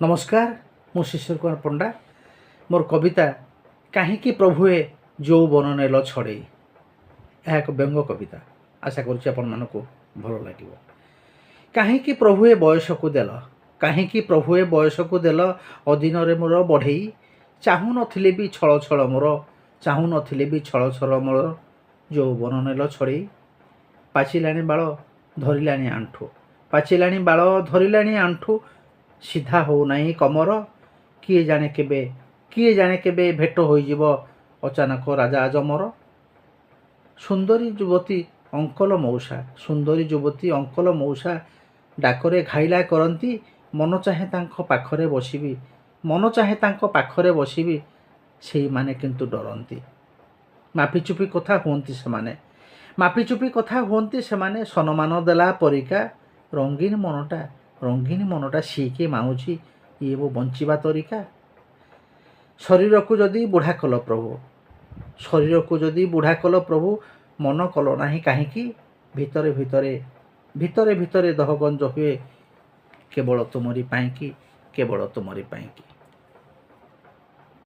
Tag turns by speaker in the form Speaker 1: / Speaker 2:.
Speaker 1: नमस्कार मु शिशिर कुमार पंडा मोर कविता कहीं प्रभुए जो बन नेल छड़े यह एक व्यंग कविता। आशा करूँ भल लगे। कहीं प्रभुए बयस को देल कहीं प्रभुए बयस को देल अधीन मोर बढ़ई चाहू नथिले भी छल छल मोर चाहू नथिले भी छल छल मोर जो बन नेल छड़े पाचिलाणी बाल धरलाणी आंठू पाचिलाणी बाल धरलाणी आंठू सीधा हो नहीं कमर किए जाने केबे भेट होइजिब अचानक राजा जमर। सुंदरी युवती अंकल मौसा सुंदरी युवती अंकल मौसा डाकरे घाइला करती मन चाहे तांको पाखरे बसिबी मन चाहे तांको पाखरे बसिबी सेई माने किंतु डरती माफिचुपी कथा हुंती से माने माफिचुपी कथा हुंती से माने सम्मान देला परिका रंगीन मनटा सीके मानुची ये वो बंचिबा तरीका। शरीर को जदि बुढ़ा कल प्रभु शरीर को जदि बुढ़ा कल प्रभु मन कल नाही कहीं भितरे भितरे भितरे भितरे दहगंज हुए केवल तुमरी पाई कि केवल तुमरी पाई कि।